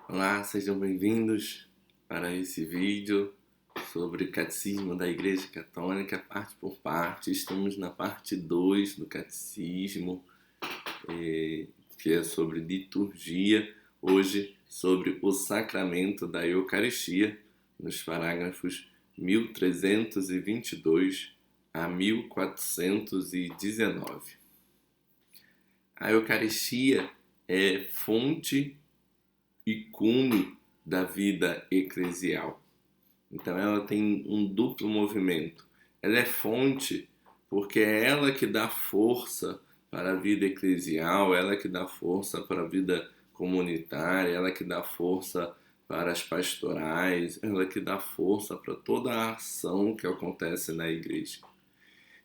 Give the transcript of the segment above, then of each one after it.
Olá, sejam bem-vindos para esse vídeo sobre o Catecismo da Igreja Católica, parte por parte. Estamos na parte 2 do Catecismo, que é sobre liturgia, hoje sobre o sacramento da Eucaristia, nos parágrafos 1322 a 1419. A Eucaristia é fonte e cume da vida eclesial. Então ela tem um duplo movimento. Ela é fonte porque é ela que dá força para a vida eclesial, ela que dá força para a vida comunitária, ela que dá força para as pastorais, ela que dá força para toda a ação que acontece na igreja.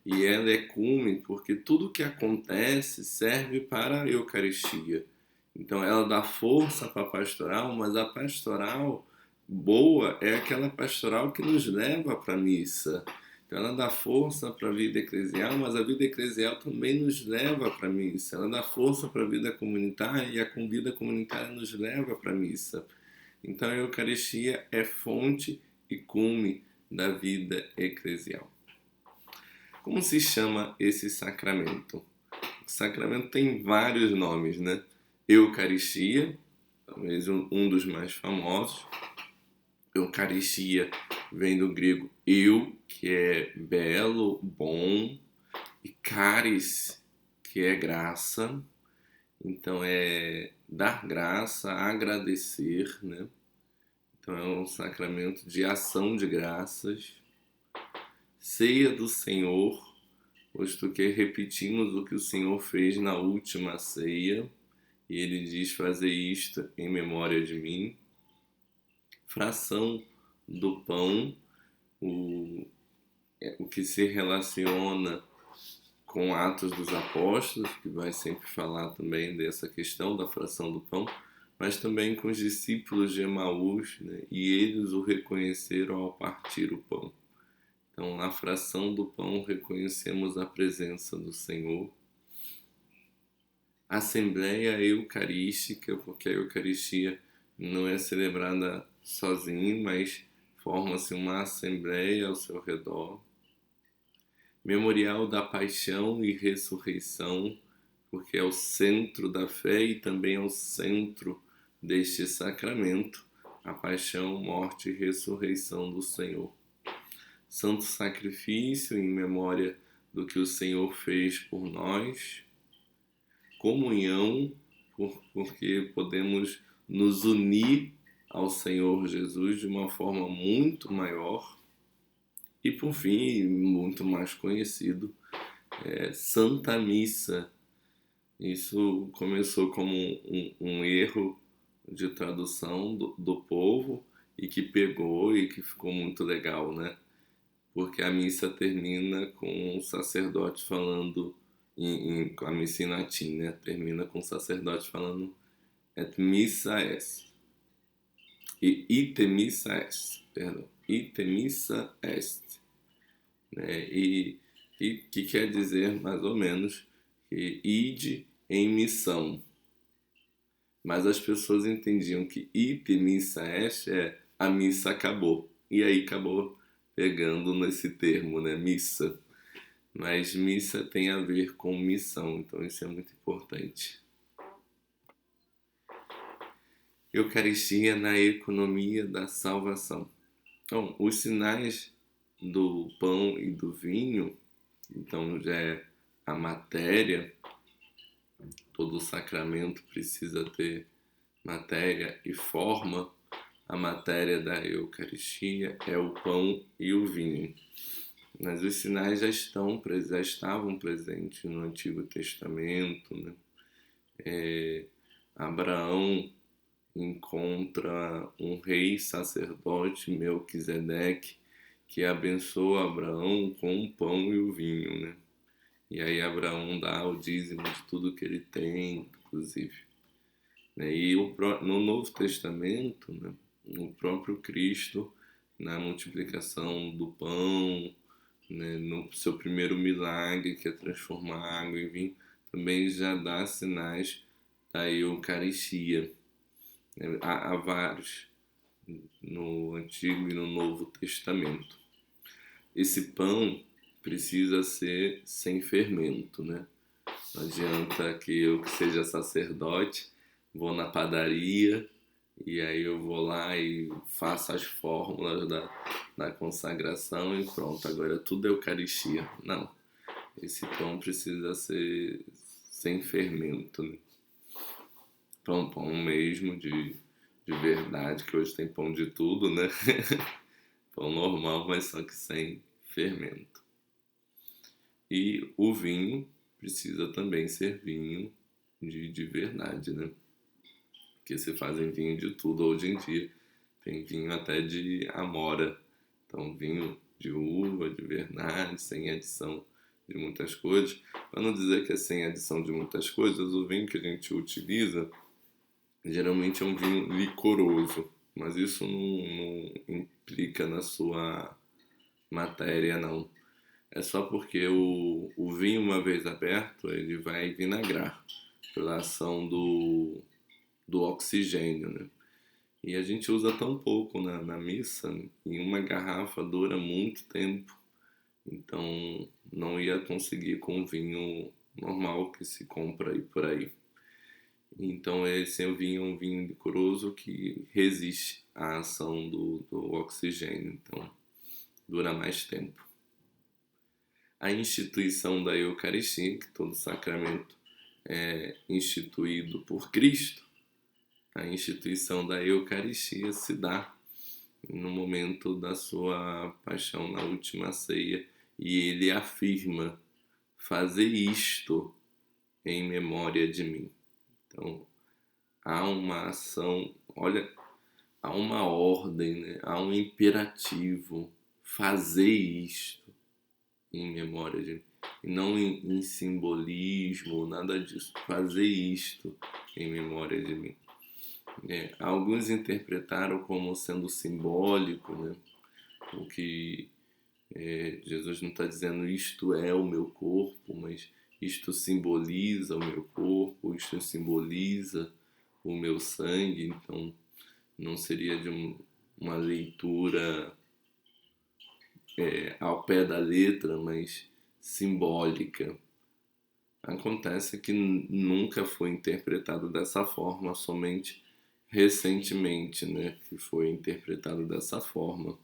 E ela é cume porque tudo que acontece serve para a Eucaristia. Então ela dá força para a pastoral, mas a pastoral boa é aquela pastoral que nos leva para a missa. Então ela dá força para a vida eclesial, mas a vida eclesial também nos leva para a missa. Ela dá força para a vida comunitária e a vida comunitária nos leva para a missa. Então a Eucaristia é fonte e cume da vida eclesial. Como se chama esse sacramento? O sacramento tem vários nomes, né? Eucaristia, talvez um dos mais famosos. Eucaristia vem do grego eu, que é belo, bom, e caris, que é graça. Então é dar graça, agradecer, né? Então é um sacramento de ação de graças. Ceia do Senhor, posto que repetimos o que o Senhor fez na última ceia, e ele diz: fazer isto em memória de mim. Fração do pão, o que se relaciona com Atos dos Apóstolos, que vai sempre falar também dessa questão da fração do pão, mas também com os discípulos de Emaús, né? E eles o reconheceram ao partir o pão. Então, na fração do pão, reconhecemos a presença do Senhor. Assembleia Eucarística, porque a Eucaristia não é celebrada sozinho, mas forma-se uma assembleia ao seu redor. Memorial da Paixão e Ressurreição, porque é o centro da fé e também é o centro deste sacramento, a paixão, morte e ressurreição do Senhor. Santo sacrifício em memória do que o Senhor fez por nós. Comunhão, porque podemos nos unir ao Senhor Jesus de uma forma muito maior. E por fim, muito mais conhecido, Santa Missa. Isso começou como um erro de tradução do povo e que pegou e que ficou muito legal, né? Porque a missa termina com o sacerdote falando, com a missa em latim, né? Termina com o sacerdote falando et missa est. E ite missa est, perdão. Ite missa est. Né? E que quer dizer, mais ou menos, que ide em missão. Mas as pessoas entendiam que ite missa est é a missa acabou. E aí acabou pegando nesse termo, né? Missa. Mas missa tem a ver com missão, então isso é muito importante. Eucaristia na economia da salvação. Então, os sinais do pão e do vinho, então já é a matéria, todo sacramento precisa ter matéria e forma. A matéria da Eucaristia é o pão e o vinho. Mas os sinais já estavam presentes no Antigo Testamento, né? Abraão encontra um rei sacerdote, Melquisedeque, que abençoa Abraão com o pão e o vinho, né? E aí Abraão dá o dízimo de tudo que ele tem, inclusive. E no Novo Testamento, né, o próprio Cristo, na multiplicação do pão, né, no seu primeiro milagre, que é transformar água em vinho, também já dá sinais da Eucaristia. Há vários no Antigo e no Novo Testamento. Esse pão precisa ser sem fermento, né? Não adianta que eu, que seja sacerdote, vou na padaria e aí eu vou lá e faço as fórmulas da consagração e pronto, agora tudo é Eucaristia. Não, esse pão precisa ser sem fermento, né? Pão mesmo de verdade, que hoje tem pão de tudo, né? Pão normal, mas só que sem fermento. E o vinho precisa também ser vinho de verdade, né? Porque se fazem vinho de tudo hoje em dia. Tem vinho até de amora. Então, vinho de uva, de verdade, sem adição de muitas coisas. Para não dizer que é sem adição de muitas coisas, o vinho que a gente utiliza geralmente é um vinho licoroso. Mas isso não implica na sua matéria, não. É só porque o vinho, uma vez aberto, ele vai vinagrar pela ação do oxigênio, né? E a gente usa tão pouco na missa, e uma garrafa dura muito tempo, então não ia conseguir com o vinho normal que se compra aí por aí. Então esse vinho é um vinho licoroso que resiste à ação do oxigênio, então dura mais tempo. A instituição da Eucaristia, que todo sacramento é instituído por Cristo, a instituição da Eucaristia se dá no momento da sua paixão na última ceia e ele afirma: fazer isto em memória de mim. Então há uma ação, olha, há uma ordem, né? Há um imperativo: fazer isto em memória de mim. E não em simbolismo, nada disso. Fazer isto em memória de mim. Alguns interpretaram como sendo simbólico, né? O que Jesus não está dizendo isto é o meu corpo, mas isto simboliza o meu corpo, isto simboliza o meu sangue. Então não seria de uma leitura ao pé da letra, mas simbólica. Acontece que nunca foi interpretado dessa forma, somente recentemente, né, que foi interpretado dessa forma.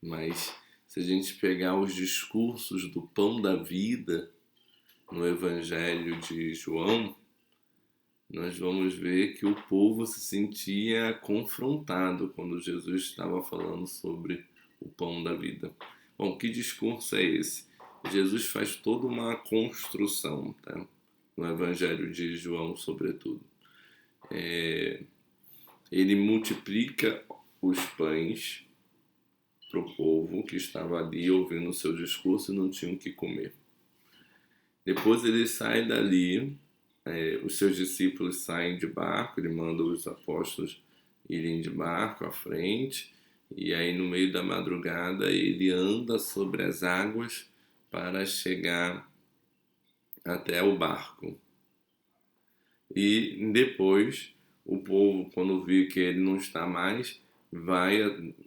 Mas se a gente pegar os discursos do pão da vida no Evangelho de João, nós vamos ver que o povo se sentia confrontado quando Jesus estava falando sobre o pão da vida. Bom, que discurso é esse? Jesus faz toda uma construção, tá? No Evangelho de João, sobretudo. Ele multiplica os pães para o povo que estava ali ouvindo o seu discurso e não tinham o que comer. Depois ele sai dali, os seus discípulos saem de barco, ele manda os apóstolos irem de barco à frente, e aí no meio da madrugada ele anda sobre as águas para chegar até o barco. E depois o povo, quando vê que ele não está mais, vai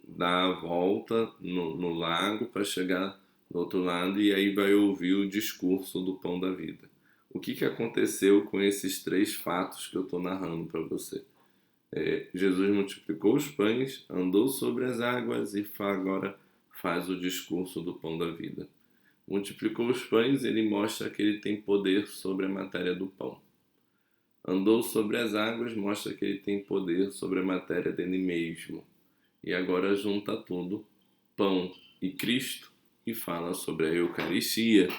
dar a volta no lago para chegar do outro lado e aí vai ouvir o discurso do pão da vida. O que aconteceu com esses três fatos que eu estou narrando para você? Jesus multiplicou os pães, andou sobre as águas e agora faz o discurso do pão da vida. Multiplicou os pães, ele mostra que ele tem poder sobre a matéria do pão. Andou sobre as águas, mostra que ele tem poder sobre a matéria dele mesmo. E agora junta tudo, pão e Cristo, e fala sobre a Eucaristia.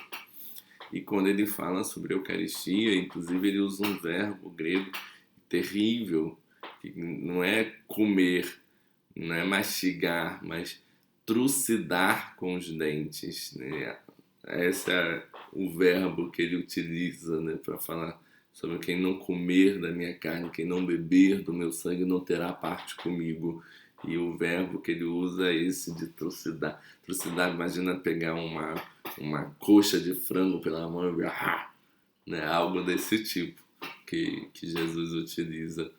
E quando ele fala sobre a Eucaristia, inclusive ele usa um verbo grego terrível, que não é comer, não é mastigar, mas trucidar com os dentes, né? Esse é o verbo que ele utiliza, né, para falar sobre quem não comer da minha carne, quem não beber do meu sangue não terá parte comigo. E o verbo que ele usa é esse de trucidar. Trucidar, imagina pegar uma coxa de frango pela mão e né, algo desse tipo que Jesus utiliza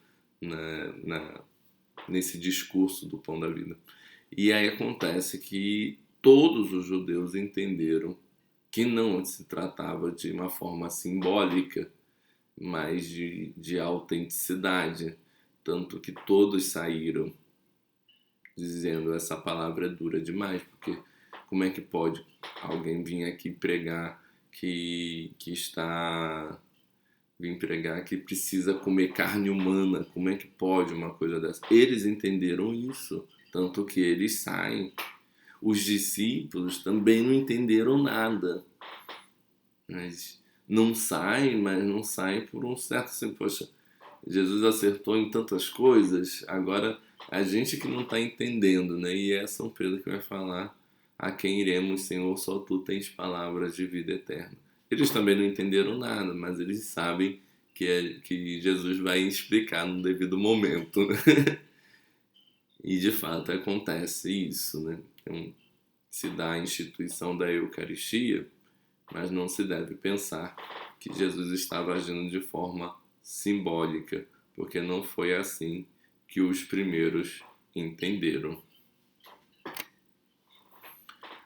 nesse discurso do pão da vida. E aí acontece que todos os judeus entenderam que não se tratava de uma forma simbólica, mas de autenticidade. Tanto que todos saíram dizendo: essa palavra é dura demais, porque como é que pode alguém vir aqui pregar vim pregar que precisa comer carne humana? Como é que pode uma coisa dessa? Eles entenderam isso, tanto que eles saem. Os discípulos também não entenderam nada, mas não saem por um certo assim, poxa, Jesus acertou em tantas coisas, agora a gente que não está entendendo, né? E é São Pedro que vai falar: a quem iremos, Senhor, só tu tens palavras de vida eterna. Eles também não entenderam nada, mas eles sabem que Jesus vai explicar no devido momento, né? E de fato acontece isso, né? Então, se dá a instituição da Eucaristia, mas não se deve pensar que Jesus estava agindo de forma simbólica, porque não foi assim que os primeiros entenderam.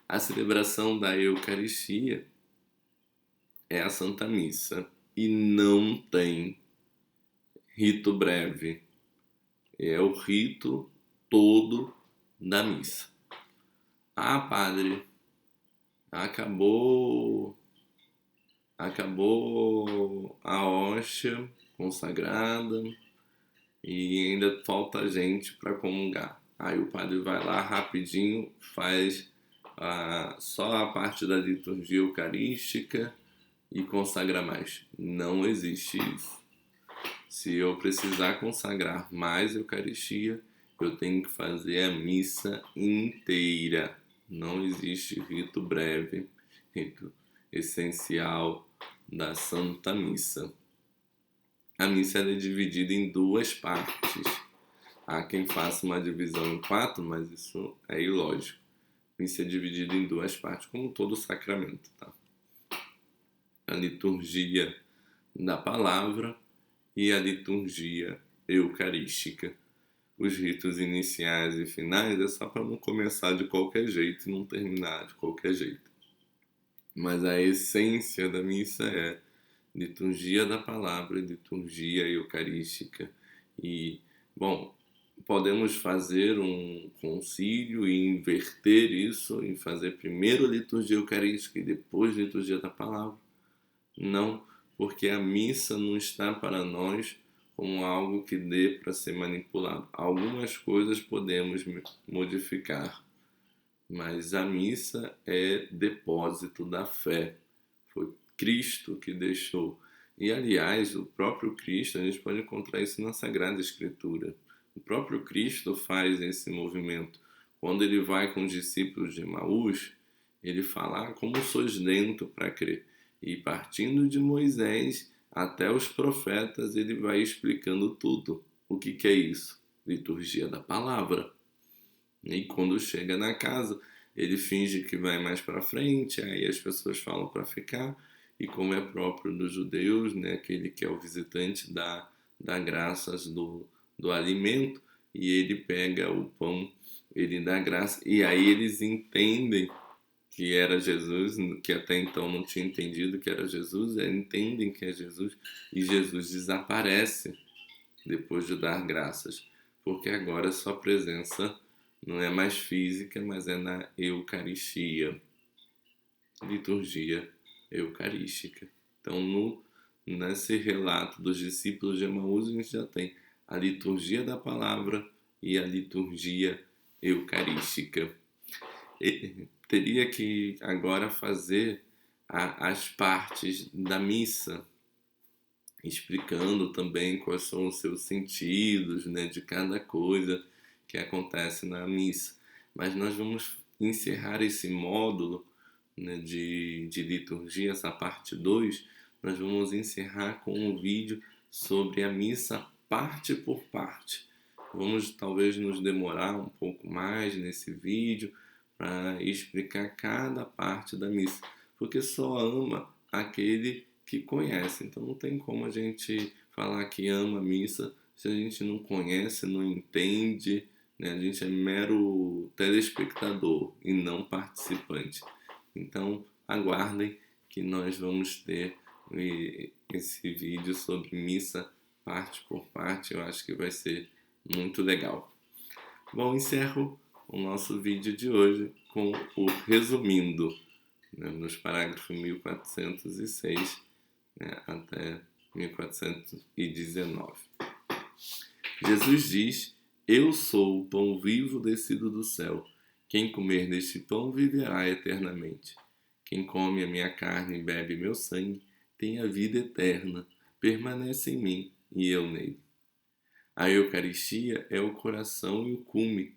A celebração da Eucaristia é a Santa Missa e não tem rito breve. É o rito todo da missa. Ah, padre, acabou a hóstia consagrada e ainda falta gente para comungar. Aí o padre vai lá rapidinho, faz só a parte da liturgia eucarística e consagra mais. Não existe isso. Se eu precisar consagrar mais Eucaristia, eu tenho que fazer a missa inteira. Não existe rito breve, rito essencial da Santa Missa. A missa é dividida em duas partes. Há quem faça uma divisão em 4, mas isso é ilógico. A missa é dividida em duas partes, como todo sacramento, tá? A liturgia da palavra e a liturgia eucarística. Os ritos iniciais e finais é só para não começar de qualquer jeito e não terminar de qualquer jeito. Mas a essência da missa é liturgia da palavra e liturgia eucarística. E, bom, podemos fazer um concílio e inverter isso e fazer primeiro a liturgia eucarística e depois a liturgia da palavra? Não, porque a missa não está para nós como algo que dê para ser manipulado. Algumas coisas podemos modificar, mas a missa é depósito da fé. Foi Cristo que deixou. E, aliás, o próprio Cristo, a gente pode encontrar isso na Sagrada Escritura. O próprio Cristo faz esse movimento. Quando ele vai com os discípulos de Emaús, ele fala: como sois lento para crer. E partindo de Moisés até os profetas, ele vai explicando tudo. O que é isso? Liturgia da palavra. E quando chega na casa, ele finge que vai mais para frente, aí as pessoas falam para ficar, e como é próprio dos judeus, né, aquele que é o visitante dá graças do alimento, e ele pega o pão, ele dá graça, e aí eles entendem que era Jesus, que até então não tinha entendido que era Jesus, entendem que é Jesus, e Jesus desaparece depois de dar graças, porque agora sua presença não é mais física, mas é na Eucaristia, liturgia eucarística. Então, nesse relato dos discípulos de Emaús, a gente já tem a liturgia da palavra e a liturgia eucarística. E teria que agora fazer as partes da missa, explicando também quais são os seus sentidos, né, de cada coisa que acontece na missa. Mas nós vamos encerrar esse módulo, né, de liturgia, essa parte 2, nós vamos encerrar com um vídeo sobre a missa parte por parte. Vamos talvez nos demorar um pouco mais nesse vídeo para explicar cada parte da missa, porque só ama aquele que conhece. Então não tem como a gente falar que ama a missa se a gente não conhece, não entende, né? A gente é mero telespectador e não participante. Então, aguardem que nós vamos ter esse vídeo sobre missa parte por parte. Eu acho que vai ser muito legal. Bom, encerro o nosso vídeo de hoje com o resumindo, né, nos parágrafos 1406, né, até 1419. Jesus diz: Eu sou o pão vivo descido do céu. Quem comer deste pão viverá eternamente. Quem come a minha carne e bebe meu sangue tem a vida eterna, permanece em mim e eu nele. A Eucaristia é o coração e o cume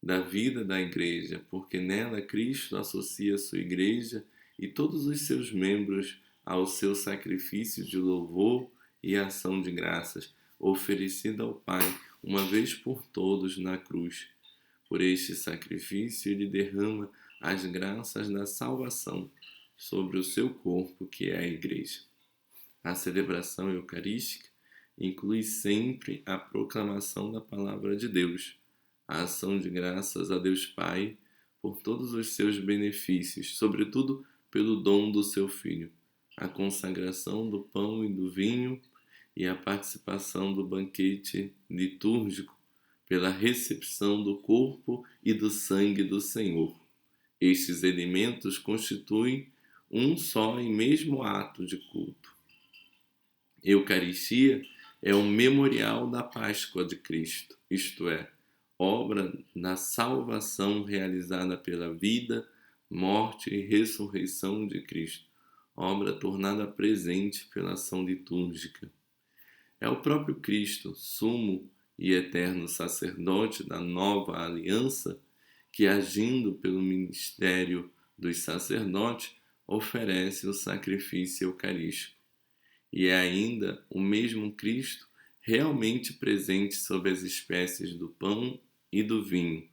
da vida da Igreja, porque nela Cristo associa a sua Igreja e todos os seus membros ao seu sacrifício de louvor e ação de graças, oferecido ao Pai uma vez por todos na cruz. Por este sacrifício ele derrama as graças da salvação sobre o seu corpo, que é a Igreja. A celebração eucarística inclui sempre a proclamação da palavra de Deus, a ação de graças a Deus Pai por todos os seus benefícios, sobretudo pelo dom do seu Filho, a consagração do pão e do vinho e a participação do banquete litúrgico pela recepção do corpo e do sangue do Senhor. Estes elementos constituem um só e mesmo ato de culto. Eucaristia é um memorial da Páscoa de Cristo, isto é, obra da salvação realizada pela vida, morte e ressurreição de Cristo, obra tornada presente pela ação litúrgica. É o próprio Cristo, sumo e eterno sacerdote da nova aliança, que, agindo pelo ministério dos sacerdotes, oferece o sacrifício eucarístico. E é ainda o mesmo Cristo realmente presente sob as espécies do pão e do vinho,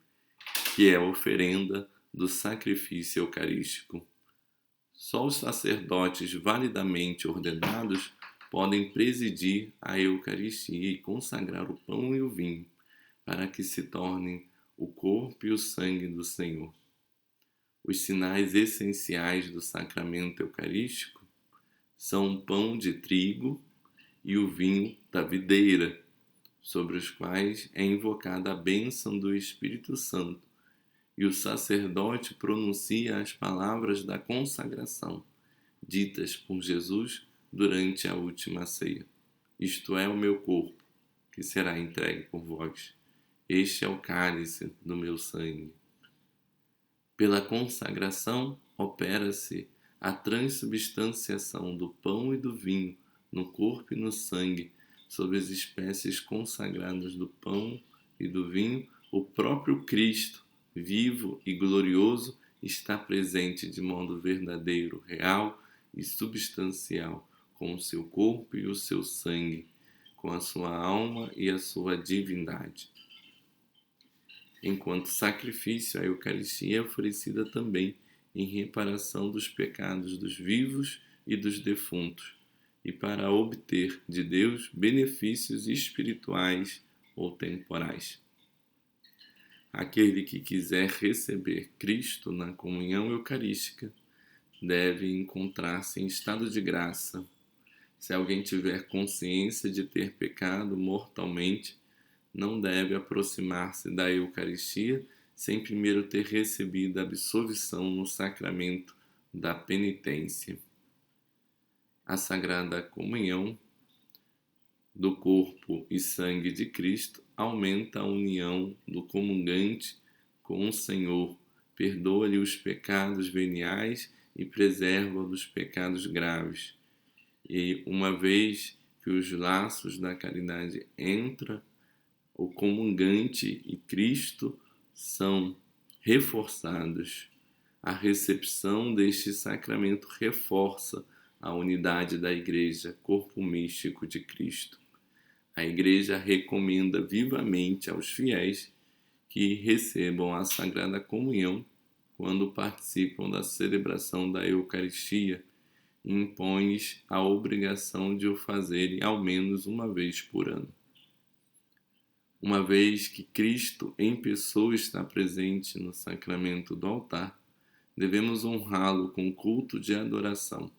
que é a oferenda do sacrifício eucarístico. Só os sacerdotes validamente ordenados podem presidir a Eucaristia e consagrar o pão e o vinho, para que se tornem o corpo e o sangue do Senhor. Os sinais essenciais do sacramento eucarístico são o pão de trigo e o vinho da videira, sobre os quais é invocada a bênção do Espírito Santo, e o sacerdote pronuncia as palavras da consagração, ditas por Jesus durante a última ceia. Isto é o meu corpo, que será entregue por vós. Este é o cálice do meu sangue. Pela consagração, opera-se a transubstanciação do pão e do vinho no corpo e no sangue, sob as espécies consagradas do pão e do vinho. O próprio Cristo, vivo e glorioso, está presente de modo verdadeiro, real e substancial, com o seu corpo e o seu sangue, com a sua alma e a sua divindade. Enquanto sacrifício, a Eucaristia é oferecida também em reparação dos pecados dos vivos e dos defuntos, e para obter de Deus benefícios espirituais ou temporais. Aquele que quiser receber Cristo na comunhão eucarística deve encontrar-se em estado de graça. Se alguém tiver consciência de ter pecado mortalmente, não deve aproximar-se da Eucaristia sem primeiro ter recebido a absolvição no sacramento da penitência. A Sagrada Comunhão do corpo e sangue de Cristo aumenta a união do comungante com o Senhor, perdoa-lhe os pecados veniais e preserva-o dos pecados graves. E uma vez que os laços da caridade entram, o comungante e Cristo são reforçados. A recepção deste sacramento reforça a unidade da Igreja, corpo místico de Cristo. A Igreja recomenda vivamente aos fiéis que recebam a Sagrada Comunhão quando participam da celebração da Eucaristia e impõe-lhes a obrigação de o fazerem ao menos uma vez por ano. Uma vez que Cristo em pessoa está presente no sacramento do altar, devemos honrá-lo com culto de adoração.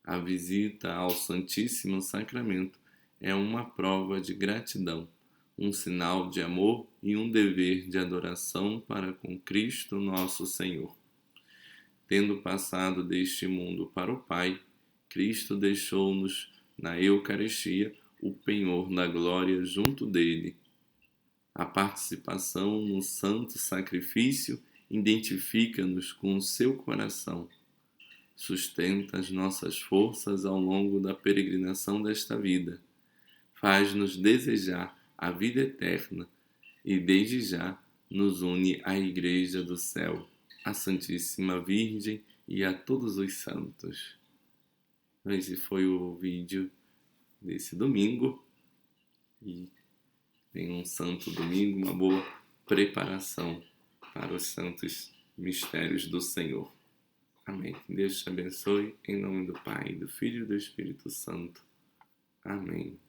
A visita ao Santíssimo Sacramento é uma prova de gratidão, um sinal de amor e um dever de adoração para com Cristo nosso Senhor. Tendo passado deste mundo para o Pai, Cristo deixou-nos na Eucaristia o penhor da glória junto dele. A participação no santo sacrifício identifica-nos com o seu coração, sustenta as nossas forças ao longo da peregrinação desta vida, faz-nos desejar a vida eterna e desde já nos une à Igreja do Céu, à Santíssima Virgem e a todos os santos. Esse foi o vídeo desse domingo e tenha um santo domingo, uma boa preparação para os santos mistérios do Senhor. Amém. Deus te abençoe, em nome do Pai, do Filho e do Espírito Santo. Amém.